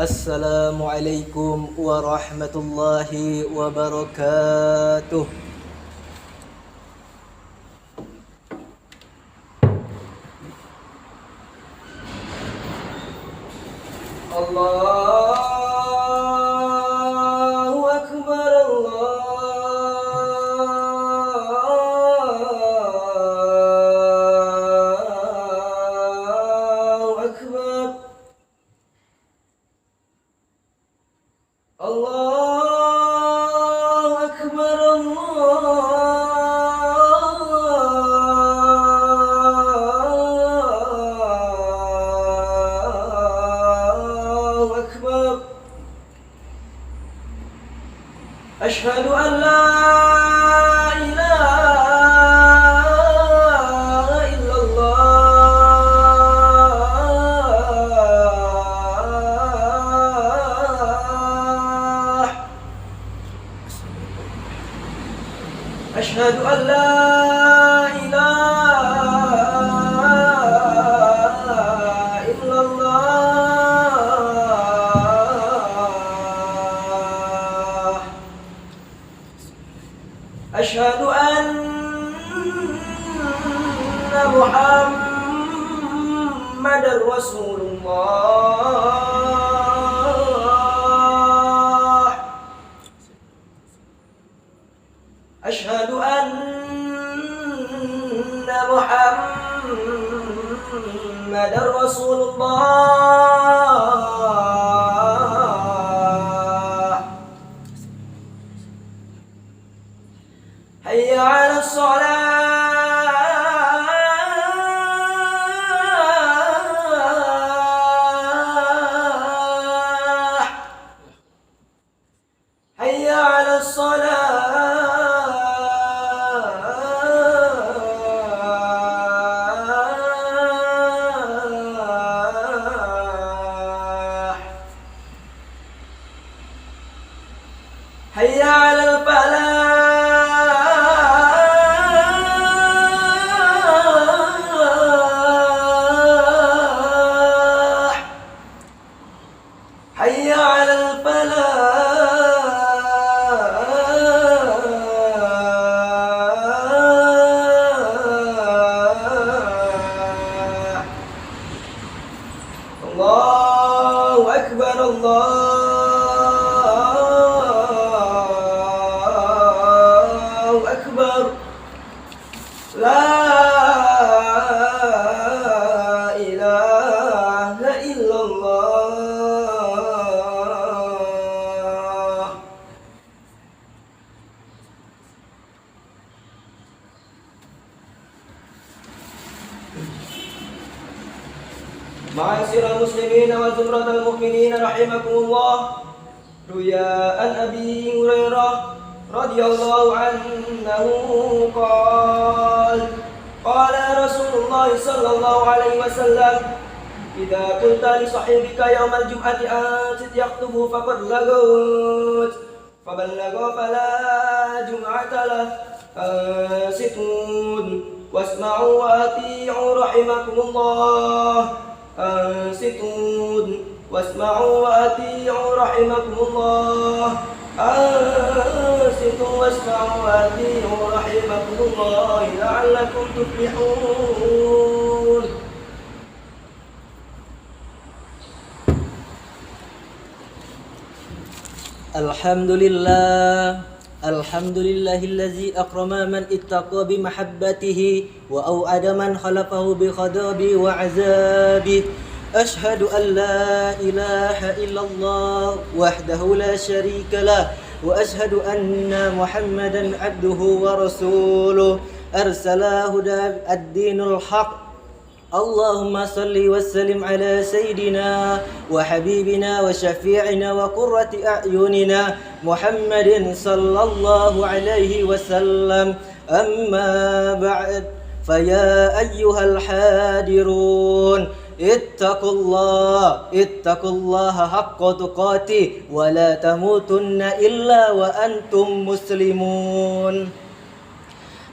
Assalamualaikum warahmatullahi wabarakatuh. Allahu Akbar, Allahu Akbar. Allahu Akbar, Allahu Akbar. Ashhadu an la ilaha illallah. Ashhadu an la ilaha illallah. Ashhadu anna Muhammadar Rasulullah. Ashhadu anna Muhammadar Rasulullah. Hayya 'alas shalah. Hayya 'alas salah. Hayya 'alal falah. Hayya 'alal falah. Allahu Akbar, Allahu Akbar. La ilaha illallah. Ma'asyiral muslimin wa zumratal mu'minin rahimakumullah. Ruya an Abi Hurairah radhiyallahu anhu qala Rasulullah sallallahu alaihi wasallam, idza qulta li sahibika yaumal jum'ati ansit yaktubu faqad lagut faballagha fala jum'ata lah. Ansitun wasma'u wa ati'u rahimakumullah. Ansitun wasma'u wa ati'u rahimakumullah. Ansitu wasma'u wa ati'u rahimakumullah la'allakum tuflihun. Alhamdulillah. Alhamdulillahillazi akrama man ittaqa bi mahabbatihi wa au'ada man khalafahu bi khadabi wa azabi. Ashhadu an la ilaha illallah wahdahu la syarika lah wa ashhadu anna Muhammadan abduhu wa rasuluh arsalahu ad-dinul haq. Allahumma salli wa sallim ala sayyidina wa habibina wa syafi'ina wa qurrati a'yunina Muhammadin sallallahu alaihi wasallam. Amma ba'd, faya ayyuhal hadirun, ittaqullaha haqqa tuqatih wa la tamutunna illa wa antum muslimun.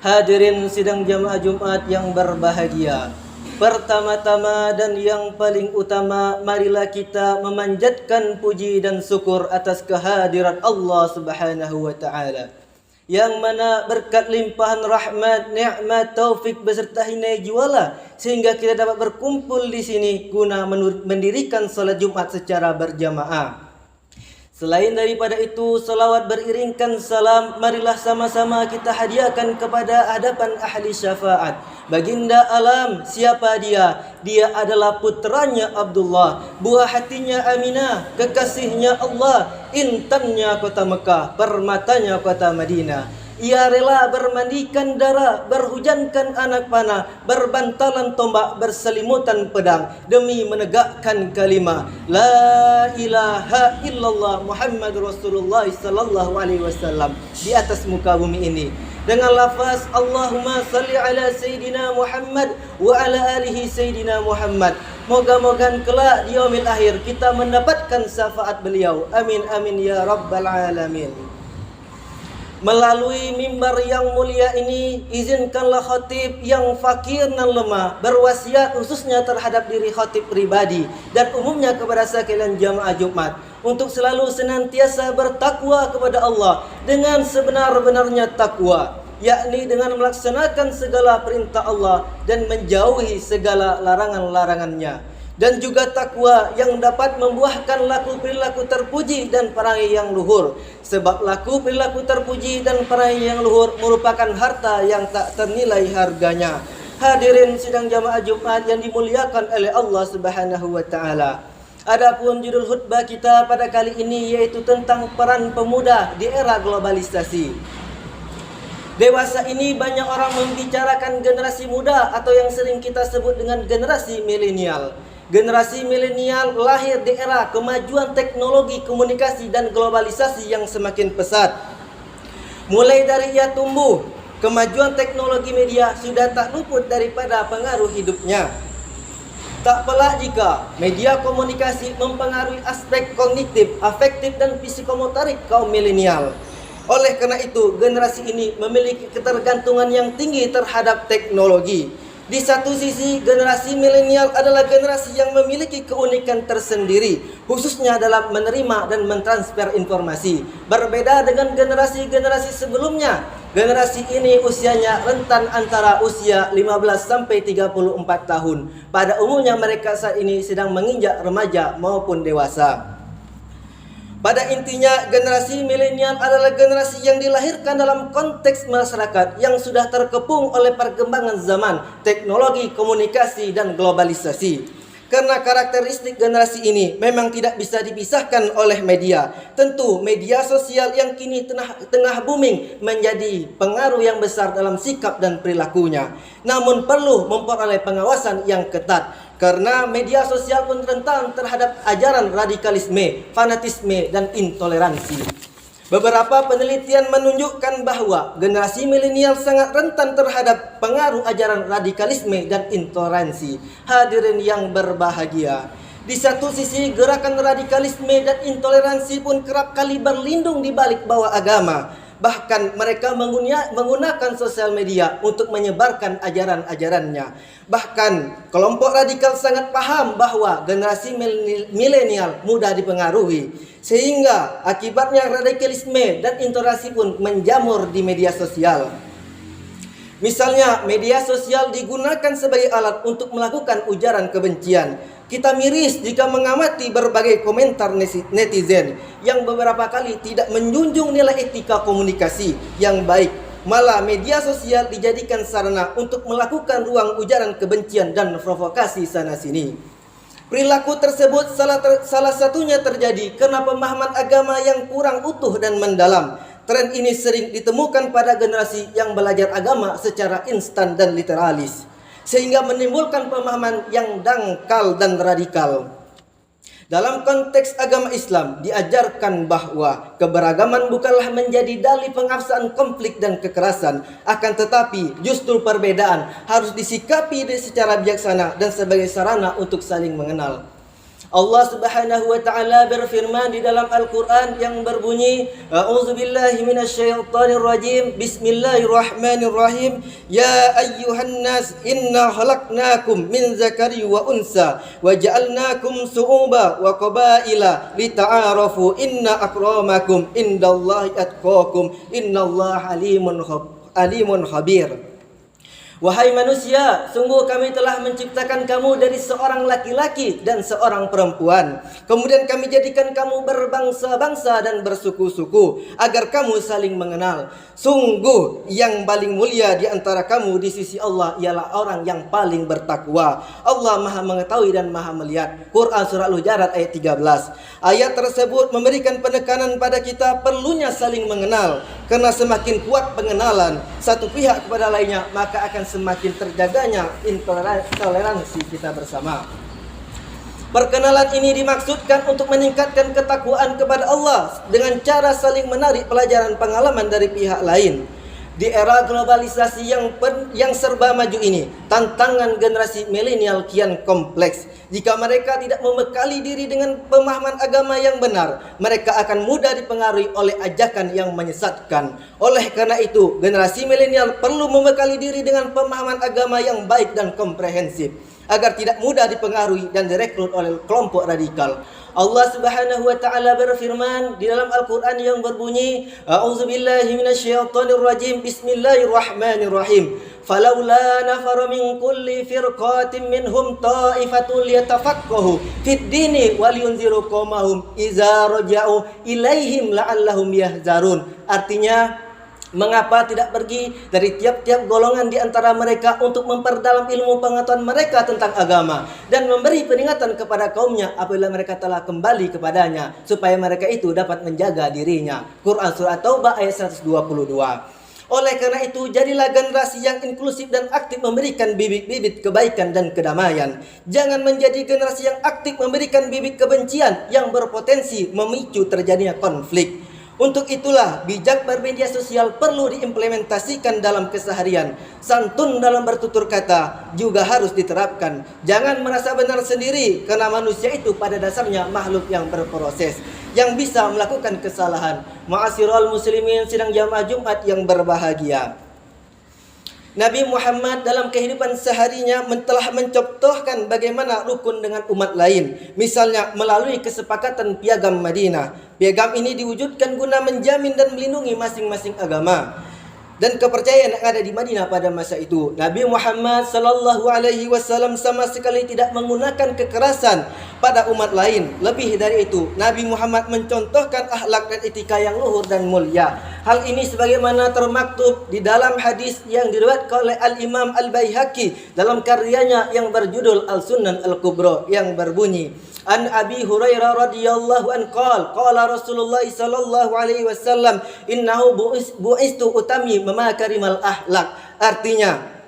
Hadirin sidang jamaah Jumat yang berbahagia, Pertama-tama dan yang paling utama, marilah kita memanjatkan puji dan syukur atas kehadirat Allah Subhanahu wa taala, yang mana berkat limpahan rahmat, nikmat, taufik beserta hinai juala sehingga kita dapat berkumpul di sini guna mendirikan salat Jumat secara berjamaah. Selain daripada itu, salawat beriringkan salam, marilah sama-sama kita hadiahkan kepada hadapan ahli syafaat. Baginda alam, siapa dia? Dia adalah putranya Abdullah, buah hatinya Aminah, kekasihnya Allah, intannya kota Mekah, permatanya kota Madinah. Ia rela bermandikan darah, berhujankan anak panah, berbantalan tombak, berselimutan pedang demi menegakkan kalimah La ilaha illallah Muhammad Rasulullah sallallahu alaihi wasallam di atas muka bumi ini. Dengan lafaz Allahumma salli ala Sayyidina Muhammad wa ala alihi Sayyidina Muhammad. Moga-moga kelak di yaumil akhir kita mendapatkan syafaat beliau. Amin amin ya rabbal alamin. Melalui mimbar yang mulia ini, izinkanlah khatib yang fakir dan lemah berwasiat khususnya terhadap diri khatib pribadi dan umumnya kepada sekalian jamaah Jumat untuk selalu senantiasa bertakwa kepada Allah dengan sebenar-benarnya takwa, yakni dengan melaksanakan segala perintah Allah dan menjauhi segala larangan-larangannya. Dan juga takwa yang dapat membuahkan laku perilaku terpuji dan perangai yang luhur. Sebab laku perilaku terpuji dan perangai yang luhur merupakan harta yang tak ternilai harganya. Hadirin sidang jamaah Jumat yang dimuliakan oleh Allah Subhanahu wa taala. Adapun judul khutbah kita pada kali ini yaitu tentang peran pemuda di era globalisasi. Dewasa ini banyak orang membicarakan generasi muda atau yang sering kita sebut dengan generasi milenial. Generasi milenial lahir di era kemajuan teknologi komunikasi dan globalisasi yang semakin pesat. Mulai dari ia tumbuh, kemajuan teknologi media sudah tak luput daripada pengaruh hidupnya. Tak pelak jika media komunikasi mempengaruhi aspek kognitif, afektif dan psikomotorik kaum milenial. Oleh karena itu, generasi ini memiliki ketergantungan yang tinggi terhadap teknologi. Di satu sisi, generasi milenial adalah generasi yang memiliki keunikan tersendiri, khususnya dalam menerima dan mentransfer informasi. Berbeda dengan generasi-generasi sebelumnya, generasi ini usianya rentan antara usia 15 sampai 34 tahun. Pada umumnya mereka saat ini sedang menginjak remaja maupun dewasa. Pada intinya, generasi milenial adalah generasi yang dilahirkan dalam konteks masyarakat yang sudah terkepung oleh perkembangan zaman, teknologi, komunikasi, dan globalisasi. Karena karakteristik generasi ini memang tidak bisa dipisahkan oleh media. Tentu media sosial yang kini tengah booming menjadi pengaruh yang besar dalam sikap dan perilakunya. Namun perlu memperoleh pengawasan yang ketat. Karena media sosial pun rentan terhadap ajaran radikalisme, fanatisme, dan intoleransi. Beberapa penelitian menunjukkan bahwa generasi milenial sangat rentan terhadap pengaruh ajaran radikalisme dan intoleransi. Hadirin yang berbahagia, di satu sisi gerakan radikalisme dan intoleransi pun kerap kali berlindung di balik bawah agama. Bahkan mereka menggunakan sosial media untuk menyebarkan ajaran-ajarannya. Bahkan kelompok radikal sangat paham bahwa generasi milenial mudah dipengaruhi, sehingga akibatnya radikalisme dan intoleransi pun menjamur di media sosial. Misalnya, media sosial digunakan sebagai alat untuk melakukan ujaran kebencian. Kita miris jika mengamati berbagai komentar netizen yang beberapa kali tidak menjunjung nilai etika komunikasi yang baik. Malah media sosial dijadikan sarana untuk melakukan ruang ujaran kebencian dan provokasi sana-sini. Perilaku tersebut salah satunya terjadi karena pemahaman agama yang kurang utuh dan mendalam. Tren ini sering ditemukan pada generasi yang belajar agama secara instan dan literalis, sehingga menimbulkan pemahaman yang dangkal dan radikal. Dalam konteks agama Islam diajarkan bahwa keberagaman bukanlah menjadi dalih pengabsahan konflik dan kekerasan, akan tetapi justru perbedaan harus disikapi secara bijaksana dan sebagai sarana untuk saling mengenal. Allah Subhanahu wa taala berfirman di dalam Al-Qur'an yang berbunyi, A'udzubillahi minasyaitonir rajim. Bismillahirrahmanirrahim. Ya ayyuhan nas inna khalaqnakum min zakari wa unsa wa ja'alnakum su'uba wa qabaila lita'arafu inna akramakum indallahi atqakum innallaha alimun khabir. Wahai manusia, sungguh kami telah menciptakan kamu dari seorang laki-laki dan seorang perempuan. Kemudian kami jadikan kamu berbangsa-bangsa dan bersuku-suku agar kamu saling mengenal. Sungguh yang paling mulia di antara kamu di sisi Allah ialah orang yang paling bertakwa. Allah Maha mengetahui dan Maha melihat. Quran surah Al-Hujurat ayat 13. Ayat tersebut memberikan penekanan pada kita perlunya saling mengenal. Karena semakin kuat pengenalan satu pihak kepada lainnya, maka akan semakin terjaganya toleransi kita bersama. Perkenalan ini dimaksudkan untuk meningkatkan ketakwaan kepada Allah dengan cara saling menarik pelajaran pengalaman dari pihak lain. Di era globalisasi yang serba maju ini, tantangan generasi milenial kian kompleks. Jika mereka tidak membekali diri dengan pemahaman agama yang benar, mereka akan mudah dipengaruhi oleh ajakan yang menyesatkan. Oleh karena itu, generasi milenial perlu membekali diri dengan pemahaman agama yang baik dan komprehensif, agar tidak mudah dipengaruhi dan direkrut oleh kelompok radikal. Allah Subhanahu wa taala berfirman di dalam Al-Qur'an yang berbunyi, A'udzubillahi minasyaitonir rajim. Bismillahirrahmanirrahim. Falaula nafara min kulli firqatin minhum ta'ifatun liyatafaqahu fid dini wa liyunziru qaumahum idza raja'u ilaihim la'allahum yahzarun. Artinya, mengapa tidak pergi dari tiap-tiap golongan di antara mereka untuk memperdalam ilmu pengetahuan mereka tentang agama dan memberi peringatan kepada kaumnya apabila mereka telah kembali kepadanya, supaya mereka itu dapat menjaga dirinya. Quran surah Taubah ayat 122. Oleh karena itu, jadilah generasi yang inklusif dan aktif memberikan bibit-bibit kebaikan dan kedamaian. Jangan menjadi generasi yang aktif memberikan bibit kebencian yang berpotensi memicu terjadinya konflik. Untuk itulah bijak bermedia sosial perlu diimplementasikan dalam keseharian. Santun dalam bertutur kata juga harus diterapkan. Jangan merasa benar sendiri, karena manusia itu pada dasarnya makhluk yang berproses, yang bisa melakukan kesalahan. Ma'asyiral muslimin sidang jamaah Jumat yang berbahagia. Nabi Muhammad dalam kehidupan seharinya telah mencontohkan bagaimana rukun dengan umat lain. Misalnya melalui kesepakatan Piagam Madinah. Piagam ini diwujudkan guna menjamin dan melindungi masing-masing agama dan kepercayaan yang ada di Madinah pada masa itu. Nabi Muhammad sallallahu alaihi wasallam sama sekali tidak menggunakan kekerasan pada umat lain. Lebih dari itu, Nabi Muhammad mencontohkan akhlak dan etika yang luhur dan mulia. Hal ini sebagaimana termaktub di dalam hadis yang diriwayatkan oleh Al-Imam Al-Baihaqi dalam karyanya yang berjudul Al-Sunan Al-Kubra yang berbunyi, An Abi Hurairah radhiyallahu an qala Rasulullah sallallahu alaihi wasallam innahu bu'istu utami memakarimal akhlak. Artinya,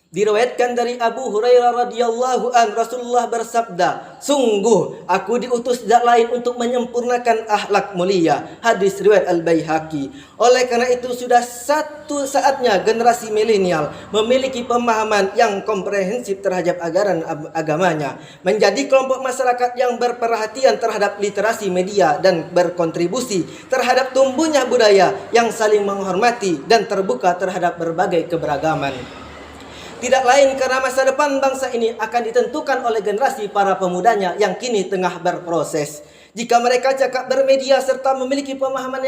diriwayatkan dari Abu Hurairah radhiyallahu an, Rasulullah bersabda, sungguh aku diutus tidak lain untuk menyempurnakan akhlak mulia. Hadis riwayat Al-Baihaqi. Oleh karena itu sudah satu saatnya generasi milenial memiliki pemahaman yang komprehensif terhadap ajaran agamanya, menjadi kelompok masyarakat yang berperhatian terhadap literasi media dan berkontribusi terhadap tumbuhnya budaya yang saling menghormati dan terbuka terhadap berbagai keberagaman. Tidak lain karena masa depan bangsa ini akan ditentukan oleh generasi para pemudanya yang kini tengah berproses. Jika mereka cakap bermedia serta memiliki pemahaman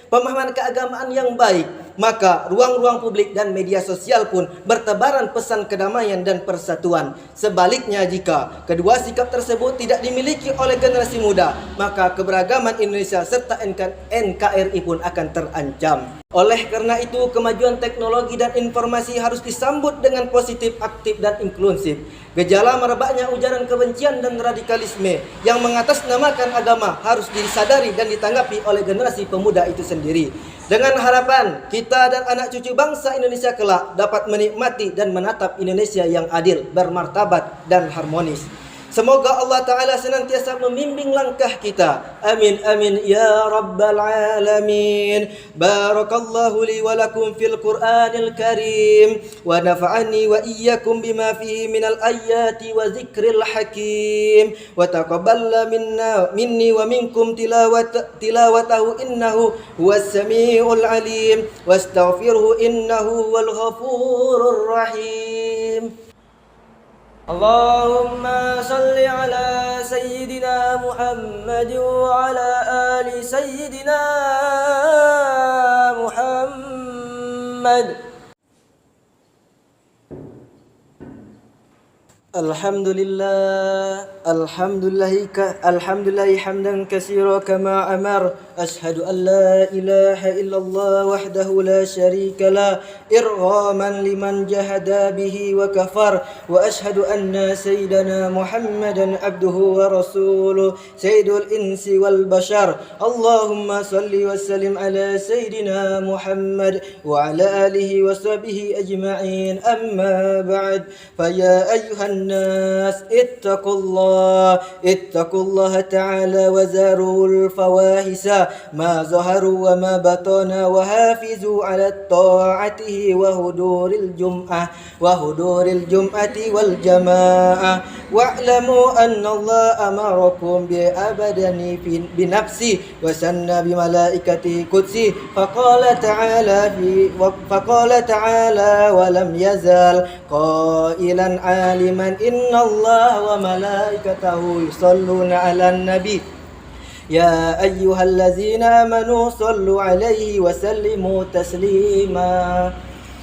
pemahaman keagamaan yang baik, maka ruang-ruang publik dan media sosial pun bertebaran pesan kedamaian dan persatuan. Sebaliknya, jika kedua sikap tersebut tidak dimiliki oleh generasi muda, maka keberagaman Indonesia serta NKRI pun akan terancam. Oleh karena itu, kemajuan teknologi dan informasi harus disambut dengan positif, aktif, dan inklusif. Gejala merebaknya ujaran kebencian dan radikalisme yang mengatasnamakan agama harus disadari dan ditanggapi oleh generasi pemuda itu sendiri. Dengan harapan kita dan anak cucu bangsa Indonesia kelak dapat menikmati dan menatap Indonesia yang adil, bermartabat, dan harmonis. Semoga Allah Ta'ala senantiasa membimbing langkah kita. Amin, amin, ya Rabbal Alamin. Barakallahu li wa lakum fil Qur'anil Karim. Wa nafa'ani wa iyyakum bima fihi minal ayati wa zikril hakim. Wa taqabbala minni wa minkum tilawatahu innahu huwas sami'ul alim. Wastaghfirhu innahu wal ghafurur rahim. اللهم صل على سيدنا محمد وعلى آل سيدنا محمد. Alhamdulillah hamdan katsira kama amar. Ashhadu an la ilaha illallah wahdahu la syarika la irghaman liman jahada bihi wa kafar. Wa ashhadu anna sayyidana Muhammadan abduhu wa rasuluh sayyidul insi wal bashar. Allahumma salli wa sallim ala sayyidina Muhammad wa ala alihi wa sahbihi ajma'in. Amma ba'd. Fa ya ayyuhan الناس اتقوا الله تعالى وذروا الفواحش ما ظهروا وما بطن وحافظوا على طاعته وحضور الجمعة والجماعة واعلموا أن الله أمركم بأبدني بنفسي وسن بملائكته قدسي فقال تعالى ولم يزال قائلا عالما إن الله وملائكته يصلون على النبي يا أيها الذين آمنوا صلوا عليه وسلموا تسليما.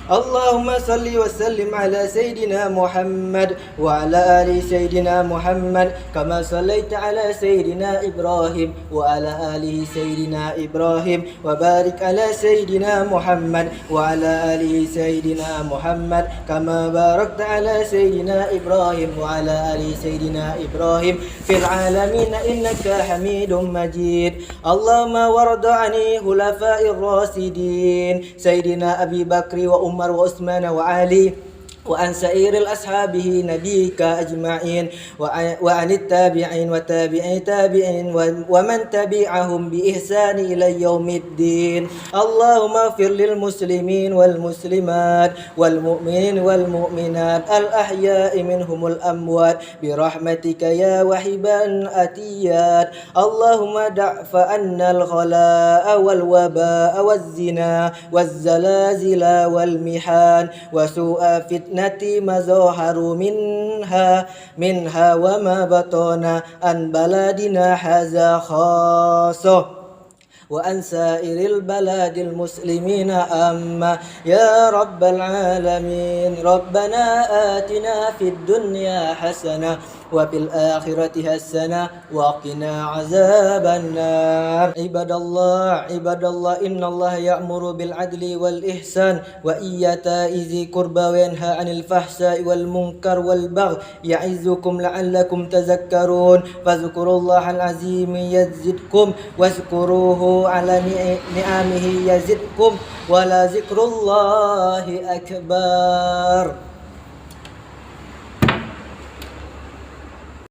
اللهم صل وسلم على سيدنا محمد وعلى آل سيدنا محمد كما صليت على سيدنا إبراهيم وعلى آل سيدنا إبراهيم وبارك على سيدنا محمد وعلى آل سيدنا محمد كما باركت على سيدنا إبراهيم وعلى آل سيدنا إبراهيم في العالمين إنك حميد مجيد. اللهم وارض عن خلفاء الراشدين سيدنا أبي بكر وعمر وعثمان وعلي وعن سائر الأصحابه نبيك أجمعين وعن التابعين وتابعي تابعين ومن تبعهم بإحسان إلى يوم الدين. اللهم اغفر للمسلمين والمسلمات والمؤمنين والمؤمنات الأحياء منهم الأموات برحمتك يا وهيب الأتيات. اللهم دع عنا الغلاء والوباء والزنا والزلازل والمحان وسوء فتنة ما ظهر منها وما بطن عن بلدنا هذا خاصة وعن سائر البلاد المسلمين أما يا رب العالمين. ربنا آتنا في الدنيا حسنة وفي الآخرة حسنة وقنا عذاب النار. عباد الله إن الله يأمر بالعدل والإحسان وإيتاء ذي القربى وينهى عن الفحشاء والمنكر والبغي يعظكم لعلكم تذكرون. فاذكروا الله العظيم يزدكم واذكروه على نعمه يزدكم ولذكر الله أكبر.